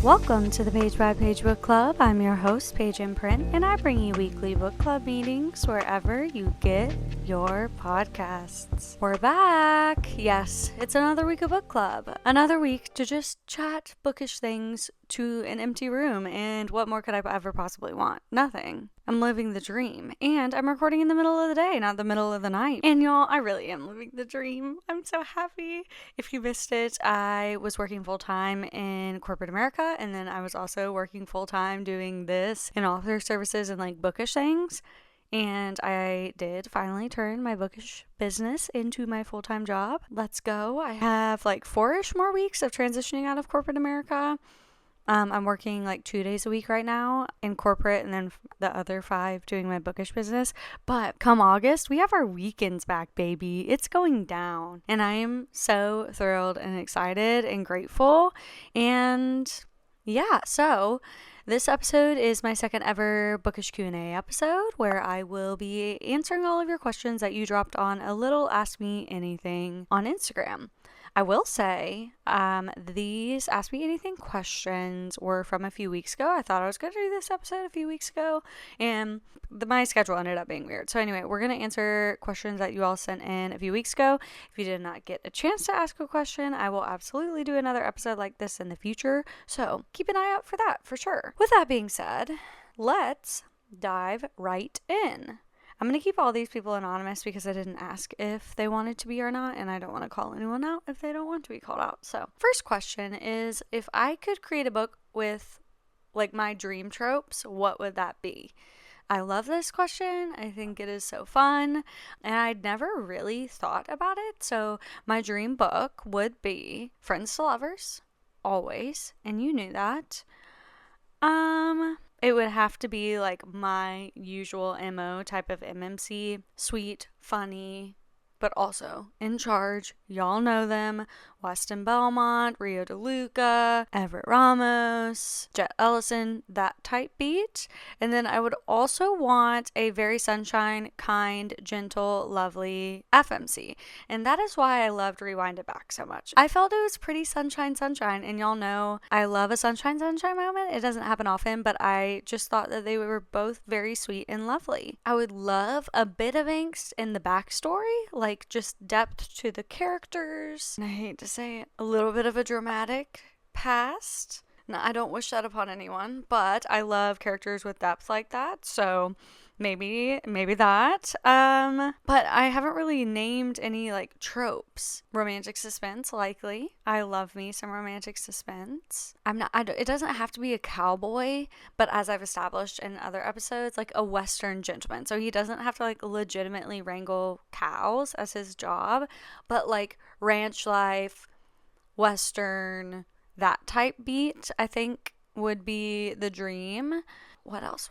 Welcome to the Page by Page Book Club. I'm your host, Paige Imprint, and I bring you weekly book club meetings wherever you get your podcasts. We're back! Yes, it's another week of book club. Another week to just chat bookish things to an empty room, and what more could I ever possibly want? Nothing. I'm living the dream, and I'm recording in the middle of the day, not the middle of the night. And y'all, I really am living the dream. I'm so happy. If you missed it, I was working full-time in corporate America, and then I was also working full-time doing this in author services and like bookish things. And I did finally turn my bookish business into my full-time job. Let's go. I have like 4-ish more weeks of transitioning out of corporate America. I'm working like 2 days a week right now in corporate, and then the other 5 doing my bookish business. But come August, we have our weekends back, baby. It's going down. And I am so thrilled and excited and grateful. And yeah, so this episode is my second ever bookish Q&A episode where I will be answering all of your questions that you dropped on a little Ask Me Anything on Instagram. I will say, these Ask Me Anything questions were from a few weeks ago. I thought I was going to do this episode a few weeks ago, and my schedule ended up being weird. So anyway, we're going to answer questions that you all sent in a few weeks ago. If you did not get a chance to ask a question, I will absolutely do another episode like this in the future. So keep an eye out for that, for sure. With that being said, let's dive right in. I'm going to keep all these people anonymous because I didn't ask if they wanted to be or not, and I don't want to call anyone out if they don't want to be called out. So, first question is, if I could create a book with like my dream tropes, what would that be? I love this question. I think it is so fun, and I'd never really thought about it. So, my dream book would be Friends to Lovers, always, and you knew that. It would have to be like my usual MO type of MMC, sweet, funny, but also in charge. Y'all know them. Weston Belmont, Rio DeLuca, Everett Ramos, Jet Ellison, that type beat. And then I would also want a very sunshine, kind, gentle, lovely FMC. And that is why I loved Rewind It Back so much. I felt it was pretty sunshine, and y'all know I love a sunshine moment. It doesn't happen often, but I just thought that they were both very sweet and lovely. I would love a bit of angst in the backstory, like just depth to the characters. And I hate to say it, a little bit of a dramatic past. Now, I don't wish that upon anyone, but I love characters with depth like that, so maybe that. But I haven't really named any like tropes. Romantic suspense, likely. I love me some romantic suspense. It doesn't have to be a cowboy, but as I've established in other episodes, like a Western gentleman. So he doesn't have to like legitimately wrangle cows as his job, but like ranch life, Western, that type beat, I think would be the dream. What else?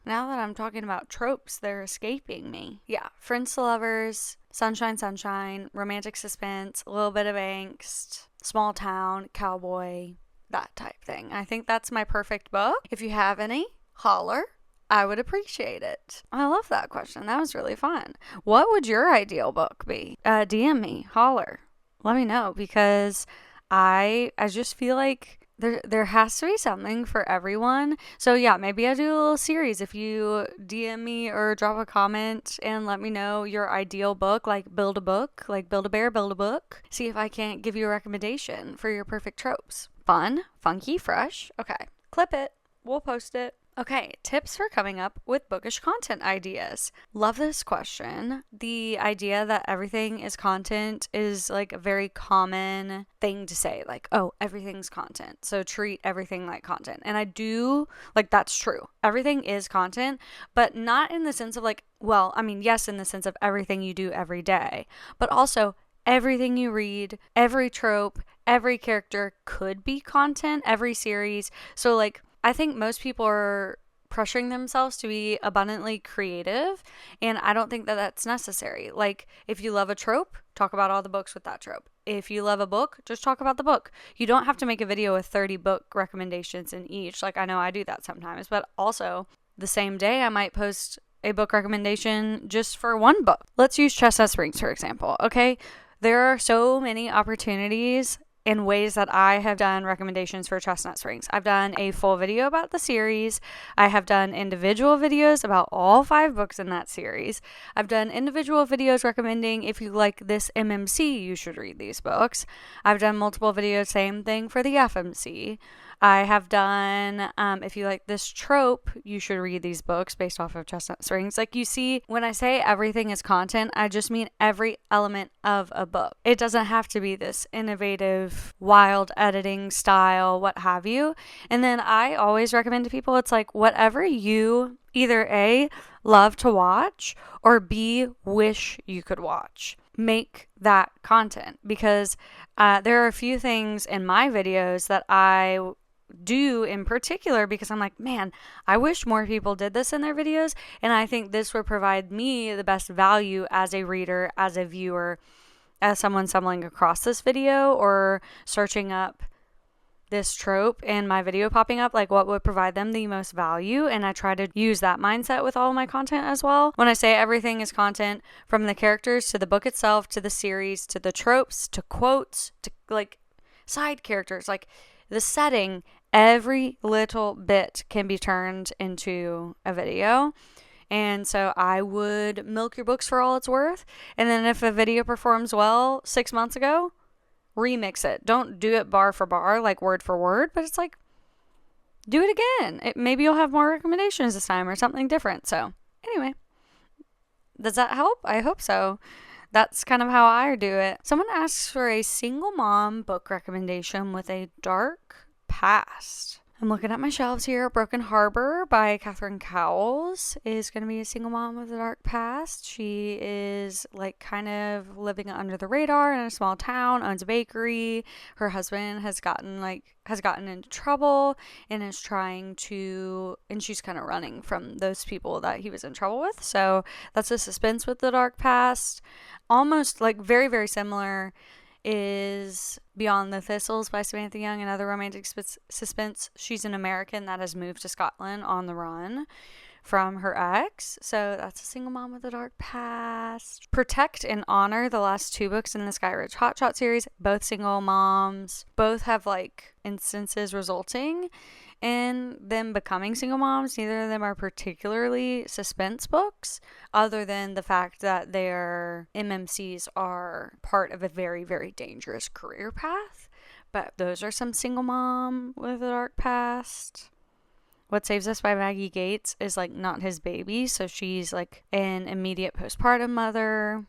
Now that I'm talking about tropes, they're escaping me. Yeah, Friends to Lovers, sunshine, romantic suspense, a little bit of angst, small town, cowboy, that type thing. I think that's my perfect book. If you have any, holler. I would appreciate it. I love that question. That was really fun. What would your ideal book be? DM me, holler. Let me know, because I just feel like there has to be something for everyone. So yeah, maybe I'll do a little series. If you DM me or drop a comment and let me know your ideal book, like build a book, like build a bear, build a book. See if I can't give you a recommendation for your perfect tropes. Fun, funky, fresh. Okay, clip it. We'll post it. Okay, tips for coming up with bookish content ideas. Love this question. The idea that everything is content is like a very common thing to say, like, oh, everything's content, so treat everything like content. And I do, like, that's true. Everything is content, but not in the sense of like, well, I mean, yes, in the sense of everything you do every day, but also everything you read, every trope, every character could be content, every series. So like, I think most people are pressuring themselves to be abundantly creative, and I don't think that that's necessary. Like, if you love a trope, talk about all the books with that trope. If you love a book, just talk about the book. You don't have to make a video with 30 book recommendations in each. Like, I know I do that sometimes, but also the same day I might post a book recommendation just for one book. Let's use Chestnut Springs, for example, okay? There are so many opportunities in ways that I have done recommendations for Chestnut Springs. I've done a full video about the series. I have done individual videos about all 5 books in that series. I've done individual videos recommending if you like this MMC, you should read these books. I've done multiple videos, same thing for the FMC. I have done, if you like this trope, you should read these books based off of Chestnut Springs. Like, you see, when I say everything is content, I just mean every element of a book. It doesn't have to be this innovative, wild editing style, what have you. And then I always recommend to people, it's like whatever you either A, love to watch, or B, wish you could watch. Make that content, because there are a few things in my videos that I do in particular because I'm like, man, I wish more people did this in their videos, and I think this would provide me the best value as a reader, as a viewer, as someone stumbling across this video or searching up this trope and my video popping up, like what would provide them the most value. And I try to use that mindset with all of my content as well. When I say everything is content, from the characters to the book itself to the series to the tropes to quotes to like side characters, like the setting, every little bit can be turned into a video. And so I would milk your books for all it's worth. And then if a video performs well 6 months ago, remix it. Don't do it bar for bar, like word for word, but it's like, do it again. Maybe you'll have more recommendations this time or something different. So anyway, does that help? I hope so. That's kind of how I do it. Someone asks for a single mom book recommendation with a dark past. I'm looking at my shelves here. Broken Harbor by Catherine Cowles is going to be a single mom with a dark past. She is like kind of living under the radar in a small town, owns a bakery. Her husband has gotten into trouble and is and she's kind of running from those people that he was in trouble with. So that's a suspense with the dark past. Almost like very, very similar is Beyond the Thistles by Samantha Young, another romantic suspense. She's an American that has moved to Scotland on the run from her ex. So that's a single mom with a dark past. Protect and Honor, the last 2 books in the Sky Ridge Hotshot series, both single moms. Both have like instances resulting in them becoming single moms. Neither of them are particularly suspense books, other than the fact that their MMCs are part of a very, very dangerous career path. But those are some single mom with a dark past. What Saves Us by Maggie Gates is like not his baby, so she's like an immediate postpartum mother.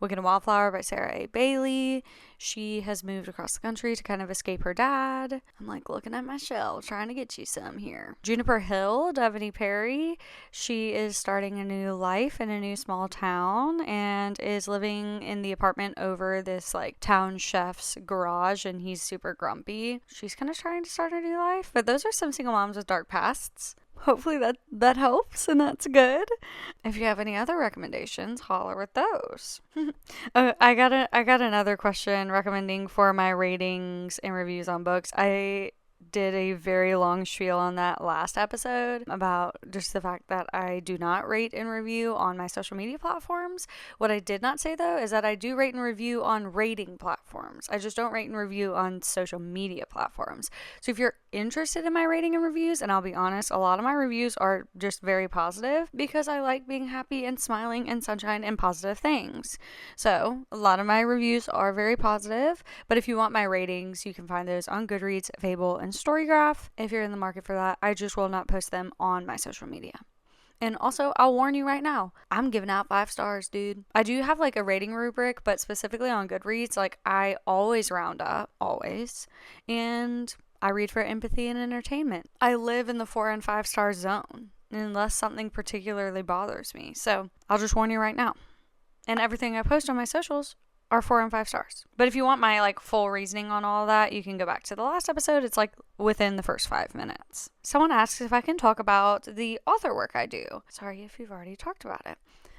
Wicked and Wildflower by Sarah A. Bailey. She has moved across the country to kind of escape her dad. I'm like looking at my shelf, trying to get you some here. Juniper Hill, Devaney Perry. She is starting a new life in a new small town and is living in the apartment over this like town chef's garage, and he's super grumpy. She's kind of trying to start a new life. But those are some single moms with dark pasts. Hopefully that helps and that's good. If you have any other recommendations, holler with those. I got another question recommending for my ratings and reviews on books. I did a very long spiel on that last episode about just the fact that I do not rate and review on my social media platforms. What I did not say though is that I do rate and review on rating platforms. I just don't rate and review on social media platforms. So if you're interested in my rating and reviews, and I'll be honest, a lot of my reviews are just very positive because I like being happy and smiling and sunshine and positive things. So a lot of my reviews are very positive, but if you want my ratings, you can find those on Goodreads, Fable, and Storygraph. If you're in the market for that, I just will not post them on my social media. And also, I'll warn you right now, I'm giving out 5 stars, dude. I do have like a rating rubric, but specifically on Goodreads, like I always round up, always. And I read for empathy and entertainment. I live in the 4 and 5 star zone unless something particularly bothers me. So I'll just warn you right now. And everything I post on my socials are 4 and 5 stars. But if you want my like full reasoning on all that, you can go back to the last episode. It's like within the first 5 minutes. Someone asks if I can talk about the author work I do. Sorry if you've already talked about it.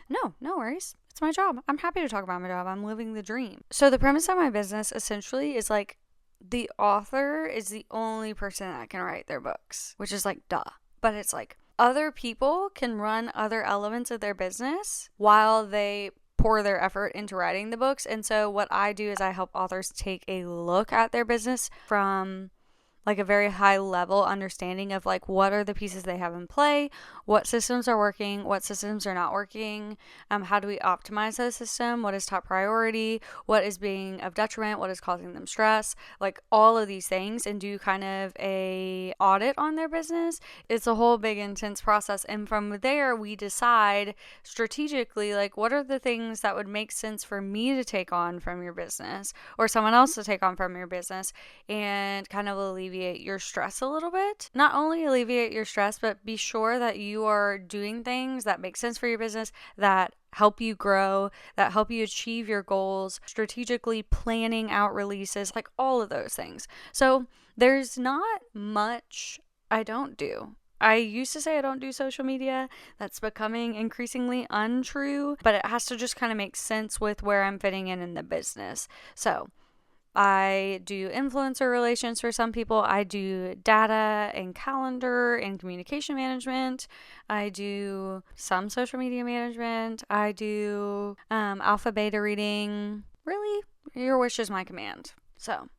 No worries. It's my job. I'm happy to talk about my job. I'm living the dream. So the premise of my business essentially is like the author is the only person that can write their books, which is like duh. But it's like other people can run other elements of their business while they pour their effort into writing the books. And so what I do is I help authors take a look at their business from like a very high level understanding of like what are the pieces they have in play, what systems are working, what systems are not working, how do we optimize those system, what is top priority, what is being of detriment, what is causing them stress, like all of these things, and do kind of a audit on their business. It's a whole big intense process, and from there we decide strategically like what are the things that would make sense for me to take on from your business or someone else to take on from your business, and kind of alleviate your stress a little bit. Not only alleviate your stress, but be sure that you are doing things that make sense for your business, that help you grow, that help you achieve your goals, strategically planning out releases, like all of those things. So there's not much I don't do. I used to say I don't do social media. That's becoming increasingly untrue, but it has to just kind of make sense with where I'm fitting in the business. So I do influencer relations for some people. I do data and calendar and communication management. I do some social media management. I do alpha beta reading. Really, your wish is my command. So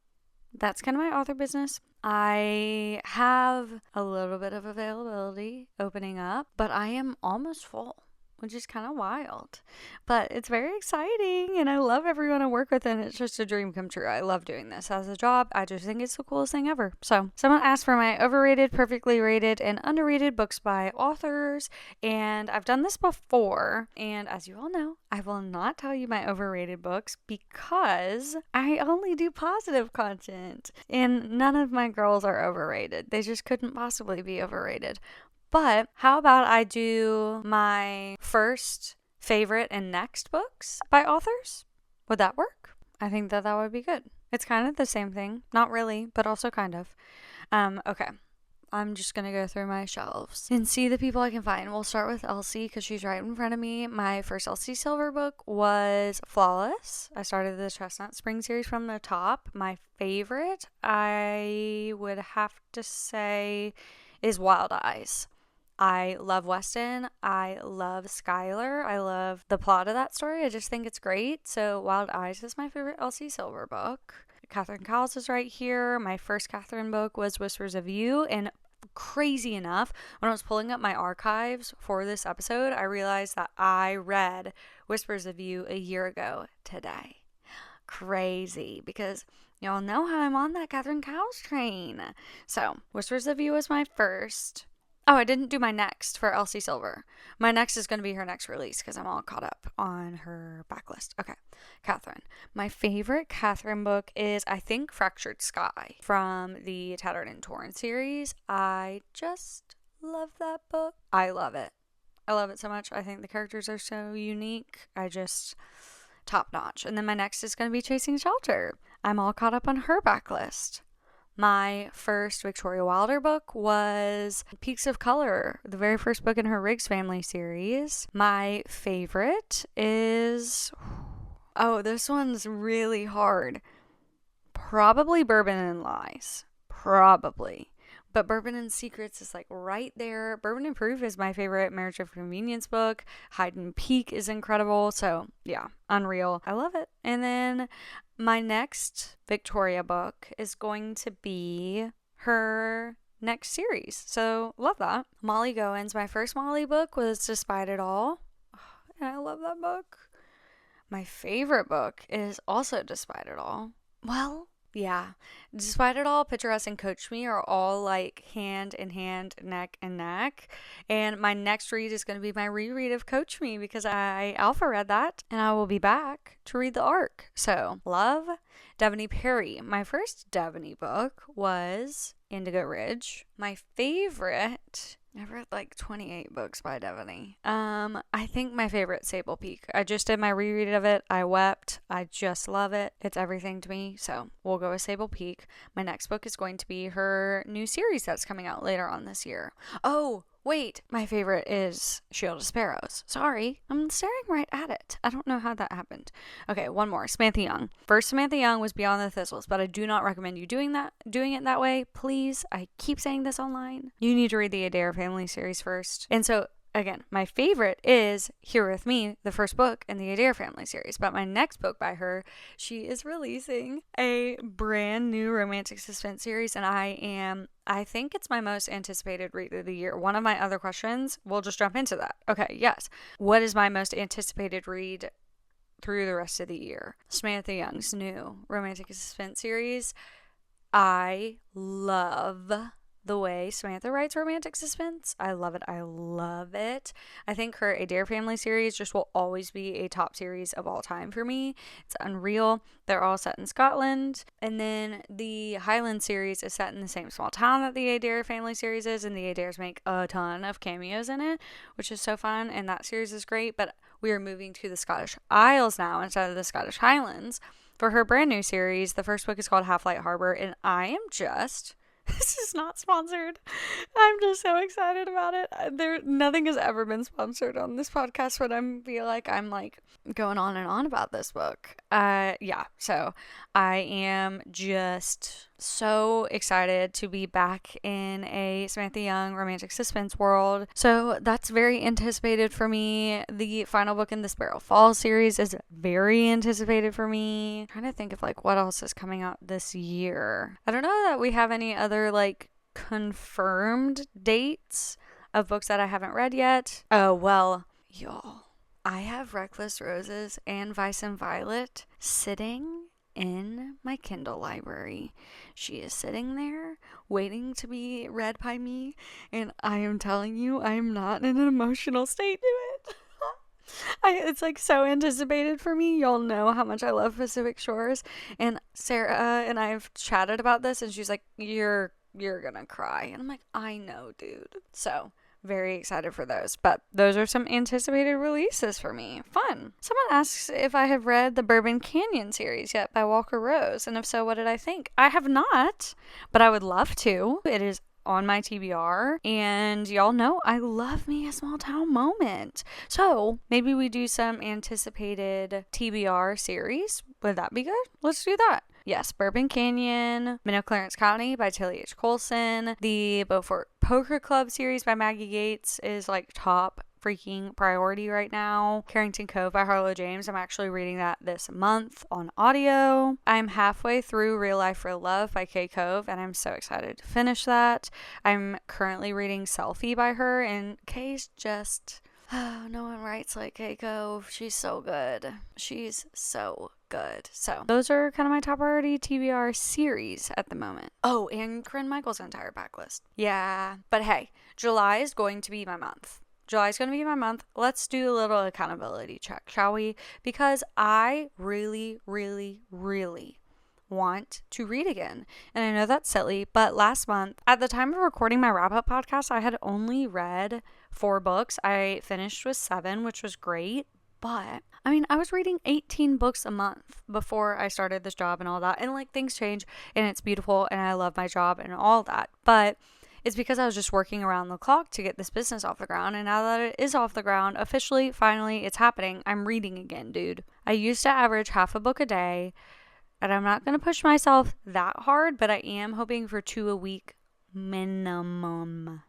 that's kind of my author business. I have a little bit of availability opening up, but I am almost full, which is kind of wild, but it's very exciting, and I love everyone I work with, and it's just a dream come true. I love doing this as a job. I just think it's the coolest thing ever. So someone asked for my overrated, perfectly rated, and underrated books by authors, and I've done this before, and as you all know, I will not tell you my overrated books because I only do positive content, and none of my girls are overrated. They just couldn't possibly be overrated. But how about I do my first, favorite, and next books by authors? Would that work? I think that would be good. It's kind of the same thing. Not really, but also kind of. Okay. I'm just going to go through my shelves and see the people I can find. We'll start with Elsie because she's right in front of me. My first Elsie Silver book was Flawless. I started the Chestnut Spring series from the top. My favorite, I would have to say, is Wild Eyes. I love Weston. I love Skylar. I love the plot of that story. I just think it's great. So Wild Eyes is my favorite Elsie Silver book. Catherine Cowles is right here. My first Catherine book was Whispers of You, and crazy enough, when I was pulling up my archives for this episode, I realized that I read Whispers of You a year ago today. Crazy, because y'all know how I'm on that Catherine Cowles train. So Whispers of You was my first. Oh, I didn't do my next for Elsie Silver. My next is going to be her next release because I'm all caught up on her backlist. Okay, Catherine. My favorite Catherine book is, I think, Fractured Sky from the Tattered and Torn series. I just love that book. I love it. I love it so much. I think the characters are so unique. Top notch. And then my next is going to be Chasing Shelter. I'm all caught up on her backlist. My first Victoria Wilder book was Peaks of Color, the very first book in her Riggs family series. My favorite is, this one's really hard. Probably Bourbon and Lies. Probably. But Bourbon and Secrets is like right there. Bourbon and Proof is my favorite Marriage of Convenience book. Hide and Peak is incredible. So yeah, unreal. I love it. And then my next Victoria book is going to be her next series. So love that. Molly Goins. My first Molly book was Despite It All. And I love that book. My favorite book is also Despite It All. Well, yeah. Despite It All, Picture Us, and Coach Me are all like hand in hand, neck and neck. And my next read is going to be my reread of Coach Me because I alpha read that and I will be back to read the arc. So, love Devaney Perry. My first Devaney book was Indigo Ridge. My favorite, I've read like 28 books by Devaney. I think my favorite, Sable Peak. I just did my reread of it. I wept. I just love it. It's everything to me. So we'll go with Sable Peak. My next book is going to be her new series that's coming out later on this year. Oh, wait. My favorite is Shield of Sparrows. Sorry. I'm staring right at it. I don't know how that happened. Okay, one more. Samantha Young. First Samantha Young was Beyond the Thistles, but I do not recommend you doing it that way. Please. I keep saying this online. You need to read the Adair family series first. And so again, my favorite is Here With Me, the first book in the Adair family series. But my next book by her, she is releasing a brand new romantic suspense series, and I think it's my most anticipated read of the year. One of my other questions, we'll just jump into that. Okay, yes. What is my most anticipated read through the rest of the year? Samantha Young's new romantic suspense series. I love the way Samantha writes romantic suspense. I love it. I love it. I think her Adair family series just will always be a top series of all time for me. It's unreal. They're all set in Scotland. And then the Highland series is set in the same small town that the Adair family series is, and the Adairs make a ton of cameos in it, which is so fun, and that series is great. But we are moving to the Scottish Isles now instead of the Scottish Highlands for her brand new series. The first book is called Half Light Harbor, and I am just... This is not sponsored. I'm just so excited about it. Nothing has ever been sponsored on this podcast, but I feel like I'm like going on and on about this book. Yeah. So I am just so excited to be back in a Samantha Young romantic suspense world. So that's very anticipated for me. The final book in the Sparrow Falls series is very anticipated for me. I'm trying to think of like what else is coming out this year. I don't know that we have any other like confirmed dates of books that I haven't read yet. Oh, well, y'all, I have Reckless Roses and Vice and Violet sitting in my Kindle library. She is sitting there waiting to be read by me, and I am telling you, I am not in an emotional state to it. It's like so anticipated for me. Y'all know how much I love Pacific Shores, and Sarah and I have chatted about this, and she's like, you're gonna cry, and I'm like, I know, dude. So very excited for those. But those are some anticipated releases for me. Fun. Someone asks if I have read the Bourbon Canyon series yet by Walker Rose, and if so, what did I think? I have not, but I would love to. It is on my TBR, and y'all know I love me a small town moment. So maybe we do some anticipated TBR series. Would that be good? Let's do that. Yes, Bourbon Canyon, Men of Clarence County by Tilly H. Colson. The Beaufort Poker Club series by Maggie Gates is like top freaking priority right now. Carrington Cove by Harlow James. I'm actually reading that this month on audio. I'm halfway through Real Life, Real Love by Kay Cove, and I'm so excited to finish that. I'm currently reading Selfie by her, and Kay's just... Oh, no one writes like Kay Cove. She's so good. She's so good. So those are kind of my top priority TBR series at the moment. Oh, and Corinne Michael's entire backlist. Yeah. But hey, July is going to be my month. July's going to be my month. Let's do a little accountability check, shall we? Because I really, really, really want to read again. And I know that's silly, but last month, at the time of recording my wrap-up podcast, I had only read 4 books. I finished with 7, which was great. But, I mean, I was reading 18 books a month before I started this job and all that. And, like, things change, and it's beautiful, and I love my job and all that. But it's because I was just working around the clock to get this business off the ground. And now that it is off the ground, officially, finally, it's happening. I'm reading again, dude. I used to average half a book a day. And I'm not going to push myself that hard, but I am hoping for 2 a week minimum.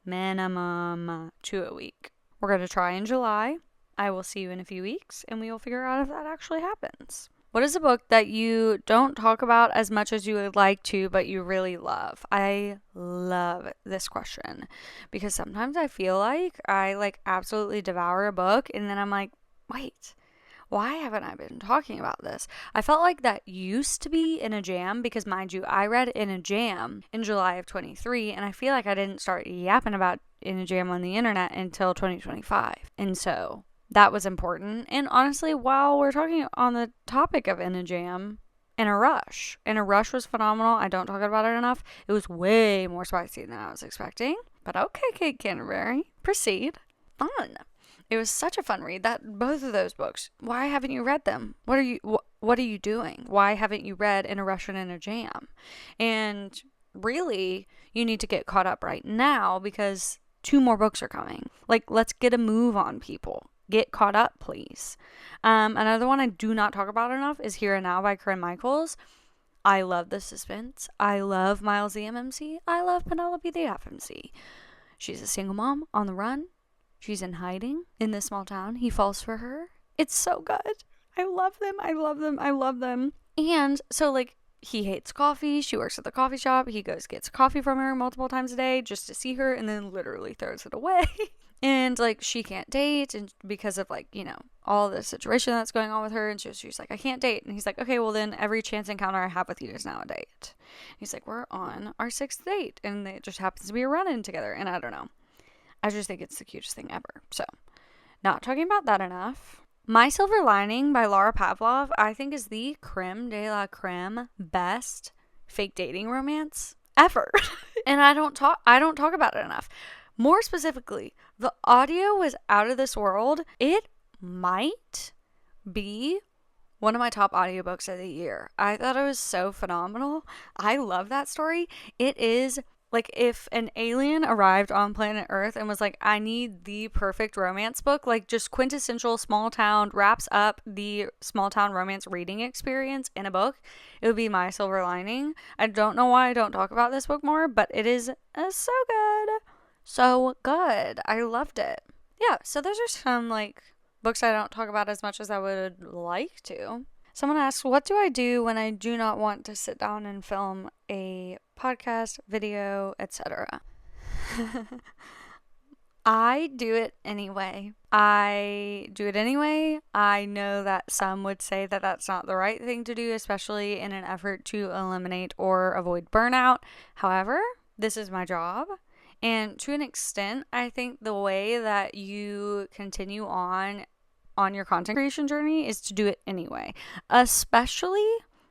Minimum 2 a week. We're going to try in July. I will see you in a few weeks, and we will figure out if that actually happens. What is a book that you don't talk about as much as you would like to, but you really love? I love this question because sometimes I feel like I absolutely devour a book, and then I'm like, wait, why haven't I been talking about this? I felt like that used to be In a Jam because, mind you, I read In a Jam in July of 23, and I feel like I didn't start yapping about In a Jam on the internet until 2025. And so that was important. And honestly, while we're talking on the topic of In a Jam, In a Rush. In a Rush was phenomenal. I don't talk about it enough. It was way more spicy than I was expecting. But okay, Kate Canterbury, proceed. Fun. It was such a fun read. Both of those books. Why haven't you read them? What are you doing? Why haven't you read In a Rush and In a Jam? And really, you need to get caught up right now because 2 more books are coming. Let's get a move on, people. Get caught up, please. Another one I do not talk about enough is Here and Now by Corinne Michaels. I love the suspense. I love Miles the MMC. I love Penelope the FMC. She's a single mom on the run. She's in hiding in this small town. He falls for her. It's so good. I love them. I love them. I love them. And so, like, he hates coffee. She works at the coffee shop. He goes, gets coffee from her multiple times a day just to see her, and then literally throws it away. And, like, she can't date, and because of, like, you know, all the situation that's going on with her, and she's like, I can't date. And he's like, okay, well, then every chance encounter I have with you is now a date. He's like, we're on our 6th date, and it just happens to be a run-in together, and I don't know. I just think it's the cutest thing ever. So, not talking about that enough. My Silver Lining by Laura Pavlov, I think, is the creme de la creme best fake dating romance ever. And I don't talk about it enough. More specifically, the audio was out of this world. It might be one of my top audiobooks of the year. I thought it was so phenomenal. I love that story. It is like if an alien arrived on planet Earth and was like, I need the perfect romance book, like just quintessential small town, wraps up the small town romance reading experience in a book, it would be My Silver Lining. I don't know why I don't talk about this book more, but it is so good. So good. I loved it. Yeah, so those are some like books I don't talk about as much as I would like to. Someone asks, what do I do when I do not want to sit down and film a podcast, video, etc.? I do it anyway. I know that some would say that that's not the right thing to do, especially in an effort to eliminate or avoid burnout. However, this is my job. And to an extent, I think the way that you continue on your content creation journey is to do it anyway. Especially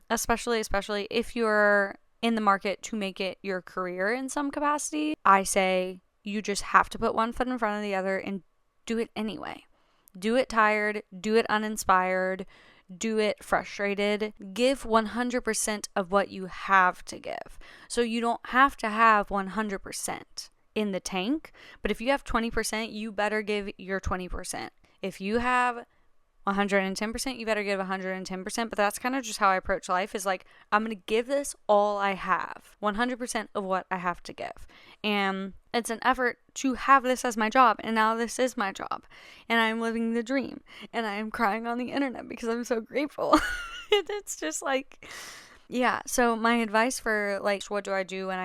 if you're in the market to make it your career in some capacity. I say you just have to put one foot in front of the other and do it anyway. Do it tired, do it uninspired, do it frustrated. Give 100% of what you have to give. So you don't have to have 100% in the tank, but if you have 20%, you better give your 20%. If you have 110%, you better give 110%. But that's kind of just how I approach life, is like, I'm going to give this all I have, 100% of what I have to give. And it's an effort to have this as my job. And now this is my job. And I'm living the dream. And I am crying on the internet because I'm so grateful. It's just like, yeah. So my advice for like, what do I do when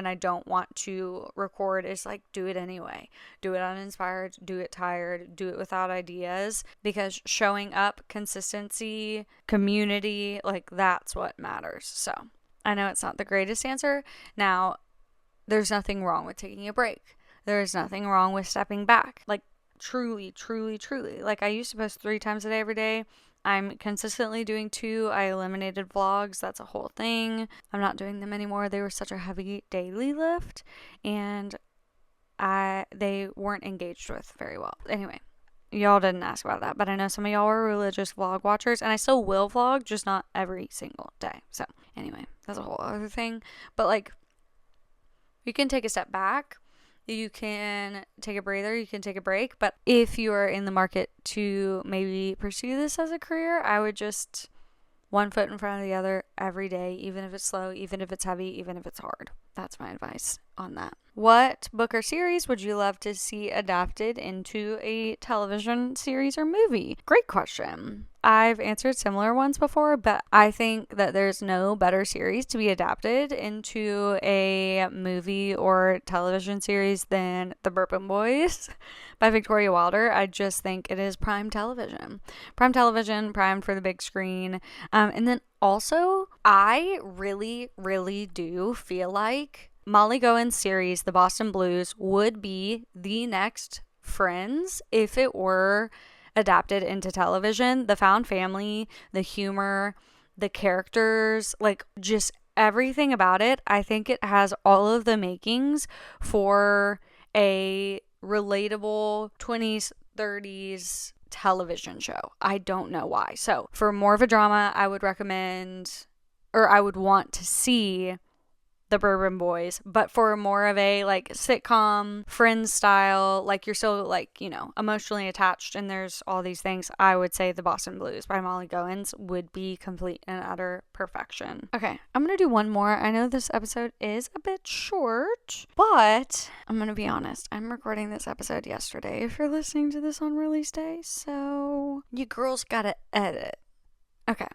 I don't want to record is like, do it anyway. Do it uninspired, do it tired, do it without ideas, because showing up, consistency, community, like that's what matters. So I know it's not the greatest answer. Now, there's nothing wrong with taking a break. There's nothing wrong with stepping back. Like truly, truly, truly. Like I used to post 3 times a day every day. I'm consistently doing 2. I eliminated vlogs. That's a whole thing. I'm not doing them anymore. They were such a heavy daily lift, and they weren't engaged with very well. Anyway, y'all didn't ask about that, but I know some of y'all are religious vlog watchers, and I still will vlog, just not every single day. So anyway, that's a whole other thing. But like, you can take a step back. You can take a breather, you can take a break, but if you are in the market to maybe pursue this as a career, I would just one foot in front of the other every day, even if it's slow, even if it's heavy, even if it's hard. That's my advice on that. What book or series would you love to see adapted into a television series or movie? Great question. I've answered similar ones before, but I think that there's no better series to be adapted into a movie or television series than The Bourbon Boys by Victoria Wilder. I just think it is prime television. Prime television, primed for the big screen. And then also, I really, really do feel like Molly Goen's series, The Boston Blues, would be the next Friends if it were adapted into television. The found family, the humor, the characters, like just everything about it. I think it has all of the makings for a relatable 20s, 30s television show. I don't know why. So for more of a drama, I would recommend, or I would want to see The Bourbon Boys, but for more of a like sitcom, Friends style, like you're still like, emotionally attached and there's all these things, I would say The Boston Blues by Molly Goins would be complete and utter perfection. Okay, I'm gonna do one more. I know this episode is a bit short, but I'm gonna be honest. I'm recording this episode yesterday if you're listening to this on release day, so you girls gotta edit. Okay.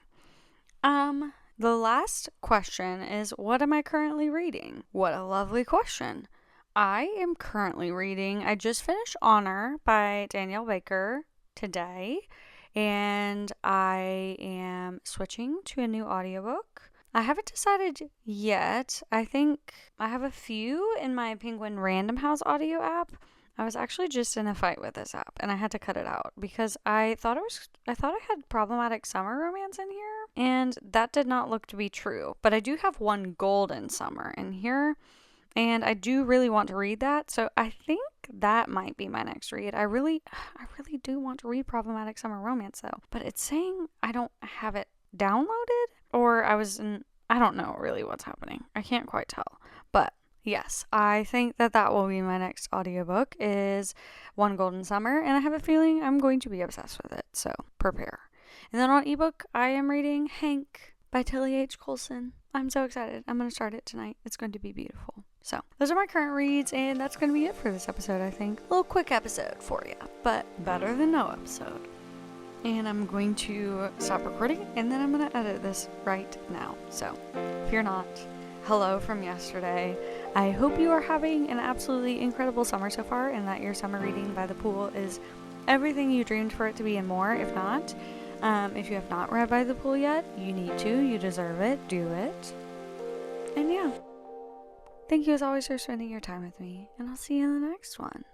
The last question is, what am I currently reading? What a lovely question. I am currently reading, I just finished Honor by Danielle Baker today, and I am switching to a new audiobook. I haven't decided yet. I think I have a few in my Penguin Random House audio app. I was actually just in a fight with this app and I had to cut it out because I thought I had problematic summer romance in here, and that did not look to be true. But I do have one golden summer in here, and I do really want to read that. So I think that might be my next read. I really do want to read problematic summer romance though, but it's saying I don't have it downloaded, or I don't know really what's happening. I can't quite tell, but yes, I think that will be my next audiobook is One Golden Summer, and I have a feeling I'm going to be obsessed with it, so prepare. And then on ebook, I am reading Hank by Tilly H. Colson. I'm so excited. I'm going to start it tonight. It's going to be beautiful. So those are my current reads, and that's going to be it for this episode, I think. A little quick episode for you, but better than no episode. And I'm going to stop recording, and then I'm going to edit this right now. So if you're not, hello from yesterday. I hope you are having an absolutely incredible summer so far, and that your summer reading by the pool is everything you dreamed for it to be and more. If not, if you have not read by the pool yet, you need to. You deserve it. Do it. And yeah, thank you as always for spending your time with me, and I'll see you in the next one.